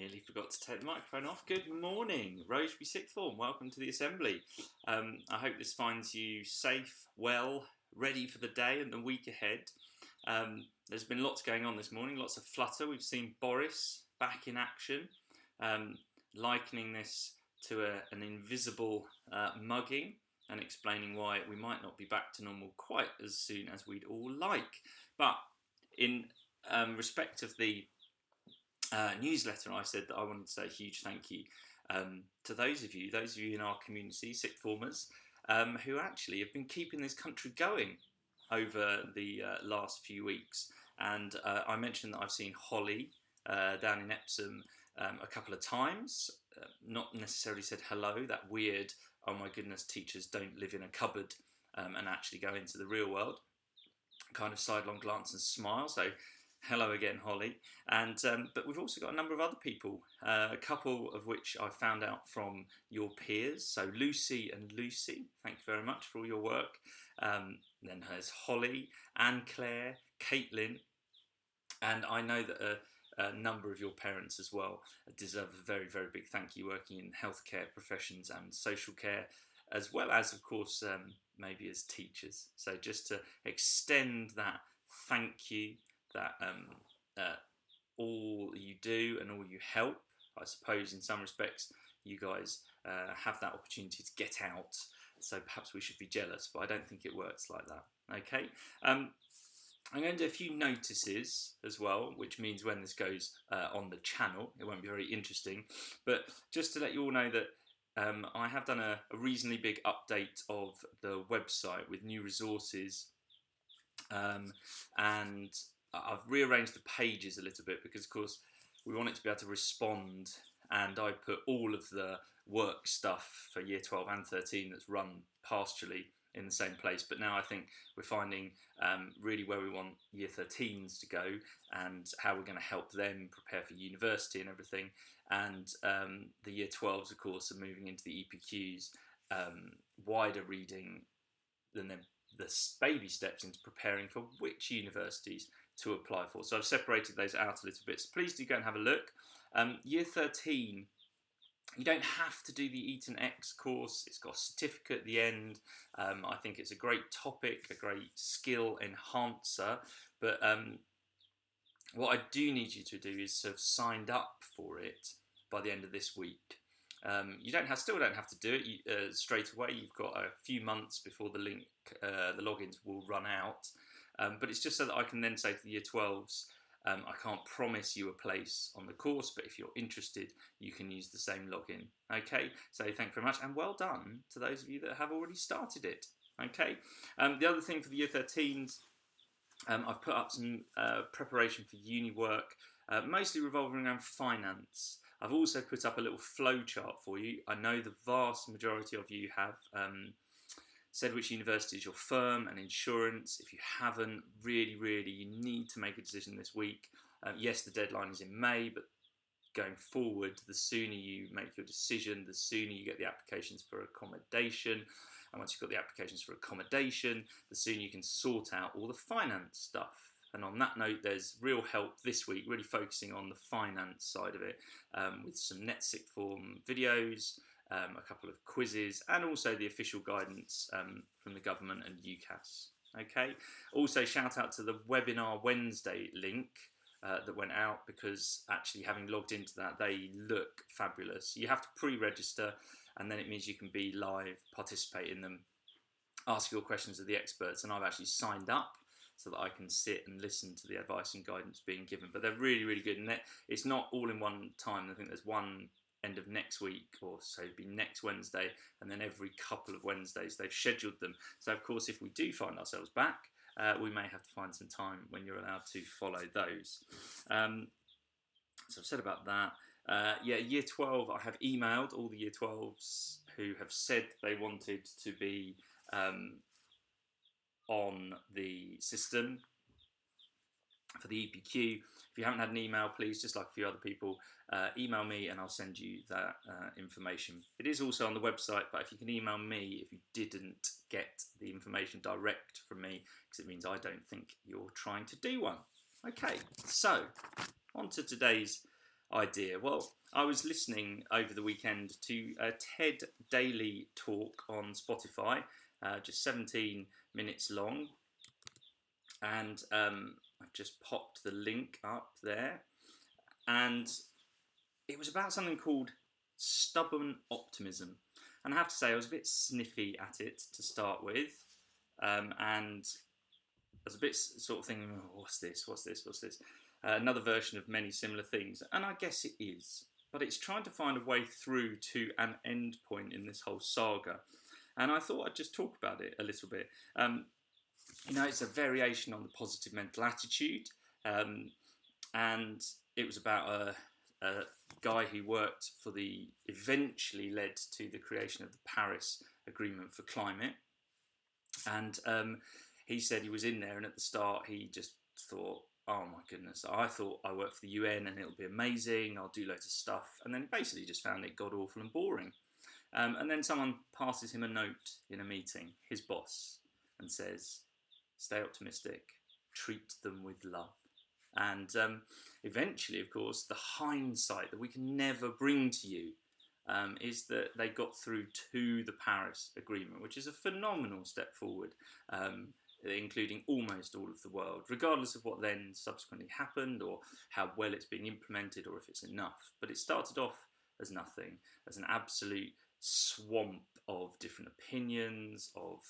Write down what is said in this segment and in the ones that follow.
Nearly forgot to take the microphone off. Good morning, Rosebery Sixth Form. Welcome to the Assembly. I hope this finds you safe, well, ready for the day and the week ahead. There's been lots going on this morning, lots of flutter. We've seen Boris back in action, likening this to an invisible mugging and explaining why we might not be back to normal quite as soon as we'd all like. But in respect of the newsletter, I said that I wanted to say a huge thank you to those of you in our community, sixth formers, who actually have been keeping this country going over the last few weeks. And I mentioned that I've seen Holly down in Epsom a couple of times, not necessarily said hello, that weird, oh my goodness, teachers don't live in a cupboard and actually go into the real world, kind of sidelong glance and smile. So hello again, Holly. And but we've also got a number of other people, a couple of which I found out from your peers. So Lucy and Lucy, thank you very much for all your work. Then there's Holly, Anne Claire, Caitlin, and I know that a number of your parents as well deserve a very, very big thank you, working in healthcare professions and social care, as well as, of course, maybe as teachers. So just to extend that thank you, that all you do and all you help, I suppose in some respects you guys have that opportunity to get out, so perhaps we should be jealous, but I don't think it works like that. Okay, I'm going to do a few notices as well, which means when this goes on the channel it won't be very interesting, but just to let you all know that I have done a reasonably big update of the website with new resources, and I've rearranged the pages a little bit because, of course, we want it to be able to respond, and I put all of the work stuff for Year 12 and 13 that's run pastorally in the same place. But now I think we're finding really where we want Year 13s to go and how we're going to help them prepare for university and everything. And the Year 12s, of course, are moving into the EPQs, wider reading than the baby steps into preparing for which universities to apply for. So I've separated those out a little bit. So please do go and have a look. Year 13, you don't have to do the Eton X course. It's got a certificate at the end. I think it's a great topic, a great skill enhancer. But what I do need you to do is have signed up for it by the end of this week. You still don't have to do it straight away. You've got a few months before the logins will run out. But it's just so that I can then say to the Year 12s, I can't promise you a place on the course, but if you're interested, you can use the same login. Okay, so thank you very much, and well done to those of you that have already started it. Okay, the other thing for the Year 13s, I've put up some preparation for Uni Work, mostly revolving around finance. I've also put up a little flow chart for you. I know the vast majority of you have said which university is your firm and insurance. If you haven't, really, you need to make a decision this week. Yes, the deadline is in May, but going forward, the sooner you make your decision, the sooner you get the applications for accommodation. And once you've got the applications for accommodation, the sooner you can sort out all the finance stuff. And on that note, there's real help this week, really focusing on the finance side of it, with some net sixth form videos, a couple of quizzes, and also the official guidance from the government and UCAS. Okay. Also, shout out to the Webinar Wednesday link that went out, because actually having logged into that, they look fabulous. You have to pre-register, and then it means you can be live, participate in them, ask your questions of the experts, and I've actually signed up so that I can sit and listen to the advice and guidance being given. But they're really good, and it's not all in one time. I think there's one end of next week, or so it'd be next Wednesday, and then every couple of Wednesdays they've scheduled them. So of course, if we do find ourselves back, we may have to find some time when you're allowed to follow those. So I've said about that. Year 12, I have emailed all the Year 12s who have said they wanted to be on the system for the EPQ. If you haven't had an email, please, just like a few other people, email me and I'll send you that information. It is also on the website, but if you can email me if you didn't get the information direct from me, because it means I don't think you're trying to do one. Okay, so on to today's idea? Well, I was listening over the weekend to a TED Daily talk on Spotify, just 17 minutes long, and I've just popped the link up there, and it was about something called stubborn optimism. And I have to say, I was a bit sniffy at it to start with, and I was a bit sort of thinking, oh, what's this? Another version of many similar things, and I guess it is. But it's trying to find a way through to an end point in this whole saga. And I thought I'd just talk about it a little bit. It's a variation on the positive mental attitude. And it was about a guy who worked for eventually led to the creation of the Paris Agreement for Climate. And he said he was in there, and at the start he just thought, oh my goodness, I thought I worked for the UN and it'll be amazing, I'll do loads of stuff. And then he basically just found it god awful and boring. And then someone passes him a note in a meeting, his boss, and says, stay optimistic, treat them with love. And eventually, of course, the hindsight that we can never bring to you is that they got through to the Paris Agreement, which is a phenomenal step forward, including almost all of the world, regardless of what then subsequently happened or how well it's being implemented or if it's enough. But it started off as nothing, as an absolute swamp of different opinions, of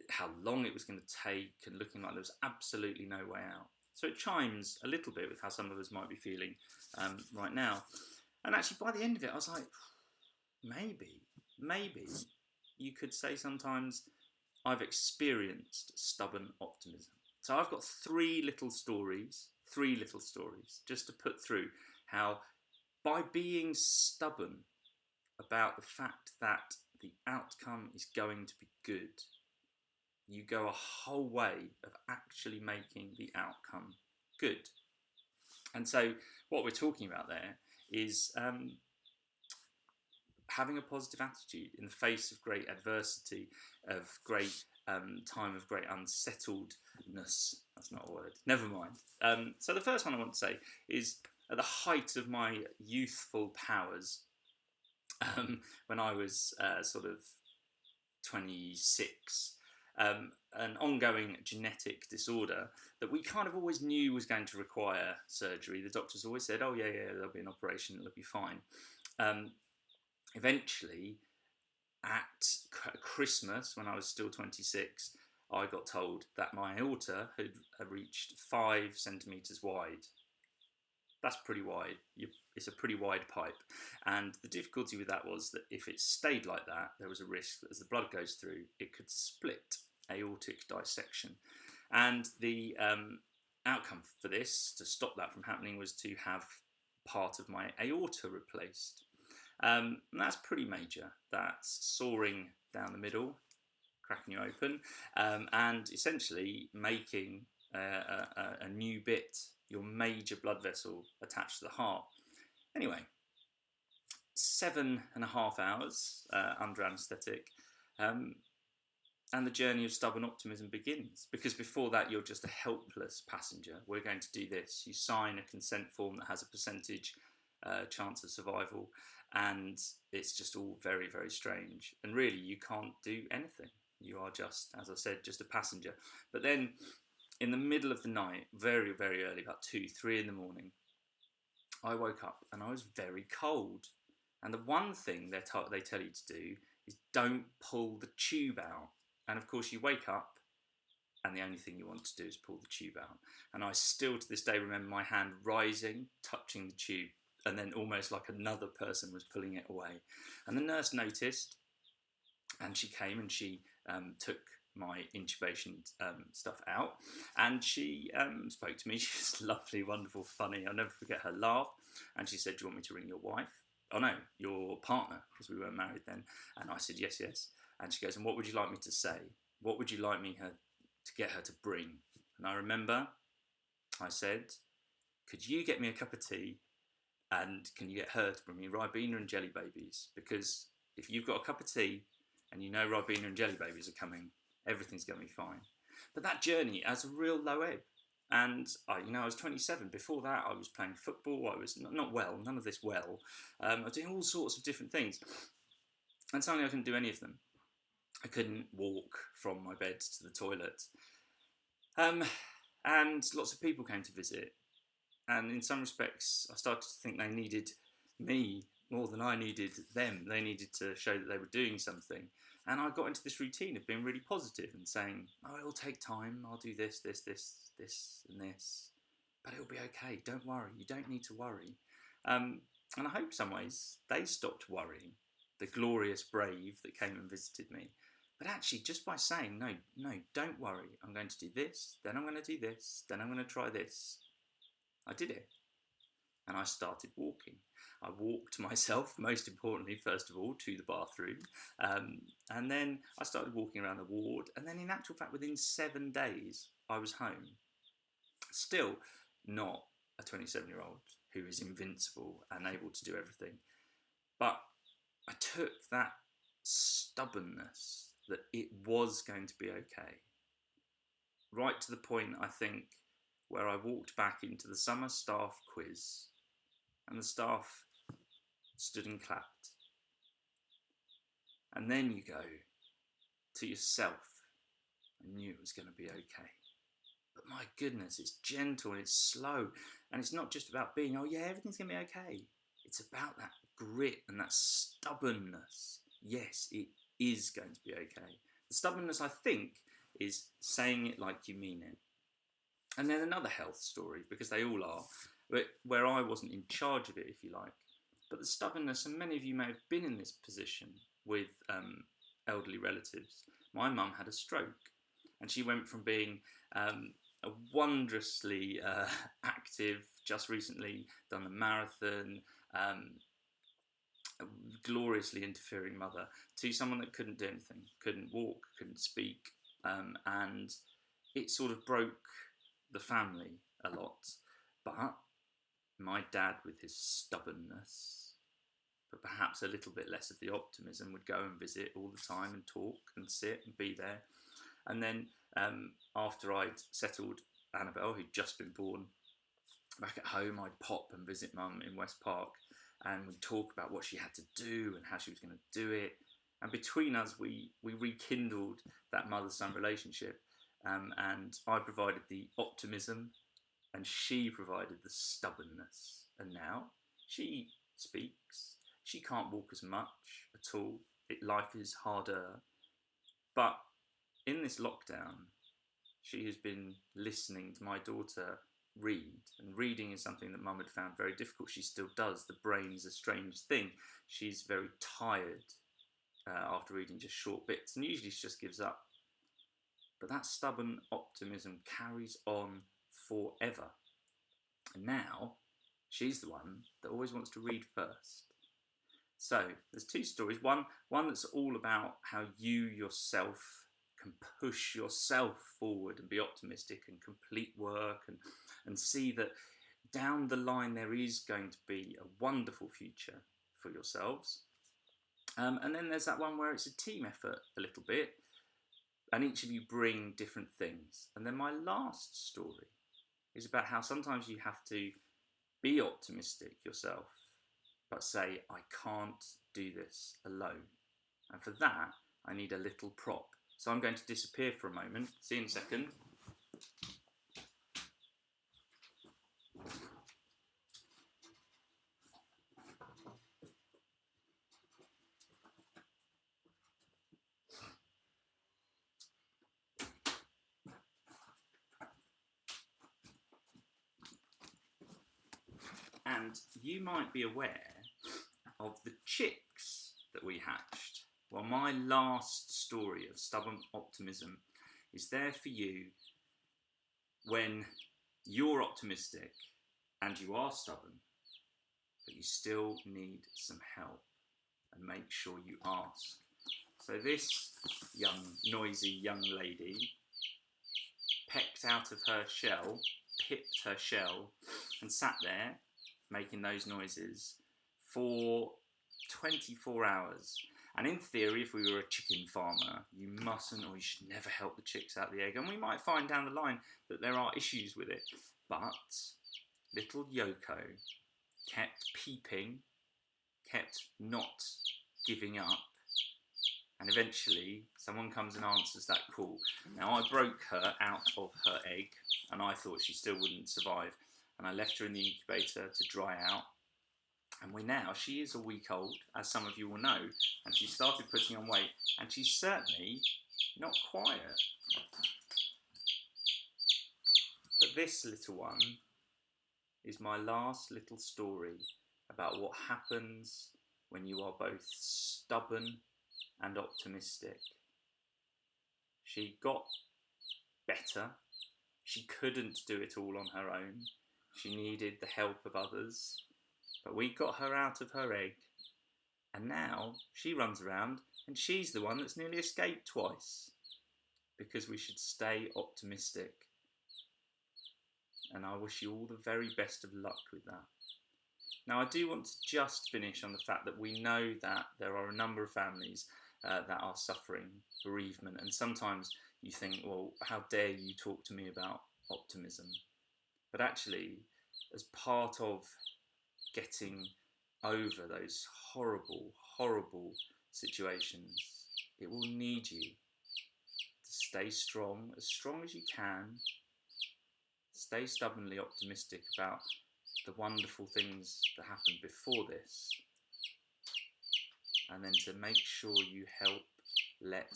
how long it was going to take, and looking like there was absolutely no way out. So it chimes a little bit with how some of us might be feeling right now. And actually, by the end of it, I was like, maybe you could say sometimes I've experienced stubborn optimism. So I've got three little stories, just to put through how by being stubborn about the fact that the outcome is going to be good, you go a whole way of actually making the outcome good. And so what we're talking about there is having a positive attitude in the face of great adversity, of great time of great unsettledness. That's not a word. Never mind. So the first one I want to say is at the height of my youthful powers, when I was sort of 26, an ongoing genetic disorder that we kind of always knew was going to require surgery. The doctors always said, oh yeah, there'll be an operation, it'll be fine. Eventually, at Christmas, when I was still 26, I got told that my aorta had reached 5 centimetres wide. That's pretty wide. It's a pretty wide pipe. And the difficulty with that was that if it stayed like that, there was a risk that as the blood goes through, it could split, aortic dissection. And the outcome for this, to stop that from happening, was to have part of my aorta replaced. And that's pretty major. That's sawing down the middle, cracking you open, and essentially making a new bit, your major blood vessel attached to the heart. Anyway, 7.5 hours under anaesthetic, and the journey of stubborn optimism begins. Because before that, you're just a helpless passenger. We're going to do this. You sign a consent form that has a percentage chance of survival, and it's just all very, very strange. And really, you can't do anything. You are just, as I said, just a passenger. But then, in the middle of the night, very, very early, about 2, 3 in the morning, I woke up and I was very cold. And the one thing they tell you to do is don't pull the tube out. And of course, you wake up and the only thing you want to do is pull the tube out. And I still to this day remember my hand rising, touching the tube, and then almost like another person was pulling it away. And the nurse noticed, and she came and she took my intubation stuff out, and she spoke to me. She was lovely, wonderful, funny. I'll never forget her laugh. And she said, do you want me to ring your wife? Oh no, your partner, because we weren't married then. And I said, yes. And she goes, and what would you like me to say? What would you like me to get her to bring? And I remember I said, could you get me a cup of tea, and can you get her to bring me Ribena and Jelly Babies? Because if you've got a cup of tea and you know Ribena and Jelly Babies are coming, everything's going to be fine. But that journey has a real low ebb. And I was 27. Before that, I was playing football. I was not well, none of this well. I was doing all sorts of different things. And suddenly I couldn't do any of them. I couldn't walk from my bed to the toilet. And lots of people came to visit. And in some respects, I started to think they needed me more than I needed them. They needed to show that they were doing something. And I got into this routine of being really positive and saying, oh, it'll take time. I'll do this, and this. But it'll be okay. Don't worry. You don't need to worry. And I hope in some ways they stopped worrying, the glorious brave that came and visited me. But actually, just by saying, no, don't worry. I'm going to do this, then I'm going to do this, then I'm going to try this. I did it. And I started walking. I walked myself, most importantly, first of all, to the bathroom. And then I started walking around the ward. And then in actual fact, within 7 days, I was home. Still not a 27-year-old who is invincible and able to do everything. But I took that stubbornness that it was going to be okay. Right to the point, I think, where I walked back into the summer staff quiz and the staff stood and clapped. And then you go to yourself, I knew it was going to be okay. But my goodness, it's gentle and it's slow. And it's not just about being, oh yeah, everything's going to be okay. It's about that grit and that stubbornness. Yes, it is going to be okay. The stubbornness, I think, is saying it like you mean it. And then another health story, because they all are, but where I wasn't in charge of it, if you like. But the stubbornness, and many of you may have been in this position with elderly relatives. My mum had a stroke, and she went from being a wondrously active, just recently done the marathon, a gloriously interfering mother, to someone that couldn't do anything, couldn't walk, couldn't speak, and it sort of broke the family a lot. But my dad, with his stubbornness, but perhaps a little bit less of the optimism, would go and visit all the time and talk and sit and be there. And then after I'd settled Annabelle, who'd just been born, back at home, I'd pop and visit Mum in West Park, and we'd talk about what she had to do and how she was going to do it. And between us, we rekindled that mother-son relationship. And I provided the optimism, and she provided the stubbornness. And now she speaks. She can't walk as much at all. Life is harder. But in this lockdown, she has been listening to my daughter read. And reading is something that Mum had found very difficult. She still does. The brain is a strange thing. She's very tired after reading just short bits. And usually she just gives up. But that stubborn optimism carries on forever. And now, she's the one that always wants to read first. So, there's two stories. One that's all about how you yourself can push yourself forward and be optimistic and complete work and see that down the line there is going to be a wonderful future for yourselves. And then there's that one where it's a team effort a little bit. And each of you bring different things. And then my last story is about how sometimes you have to be optimistic yourself, but say, I can't do this alone. And for that, I need a little prop. So I'm going to disappear for a moment. See you in a second. And you might be aware of the chicks that we hatched. Well, my last story of stubborn optimism is there for you when you're optimistic and you are stubborn, but you still need some help, and make sure you ask. So this noisy young lady pecked out of her shell, pipped her shell, and sat there making those noises for 24 hours. And in theory, if we were a chicken farmer, you mustn't or you should never help the chicks out the egg. And we might find down the line that there are issues with it. But little Yoko kept peeping, kept not giving up, and eventually someone comes and answers that call. Now, I broke her out of her egg, and I thought she still wouldn't survive, and I left her in the incubator to dry out. And she is a week old, as some of you will know, and she started putting on weight, and she's certainly not quiet. But this little one is my last little story about what happens when you are both stubborn and optimistic. She got better. She couldn't do it all on her own. She needed the help of others. But we got her out of her egg, and now she runs around and she's the one that's nearly escaped twice, because we should stay optimistic. And I wish you all the very best of luck with that. Now, I do want to just finish on the fact that we know that there are a number of families that are suffering bereavement, and sometimes you think, well, how dare you talk to me about optimism? But actually, as part of getting over those horrible, horrible situations, it will need you to stay strong as you can. Stay stubbornly optimistic about the wonderful things that happened before this, and then to make sure you let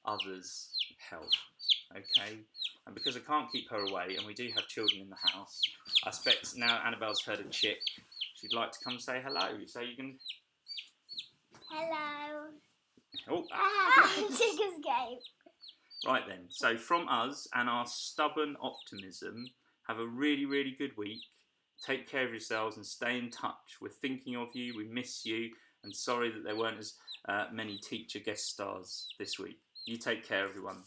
others help. Okay? And because I can't keep her away, and we do have children in the house, I expect now Annabelle's heard a chick, she'd like to come say hello. So you can... Hello. Oh, Chick escape. Right then, so from us and our stubborn optimism, have a really, really good week. Take care of yourselves and stay in touch. We're thinking of you, we miss you, and sorry that there weren't as many teacher guest stars this week. You take care, everyone.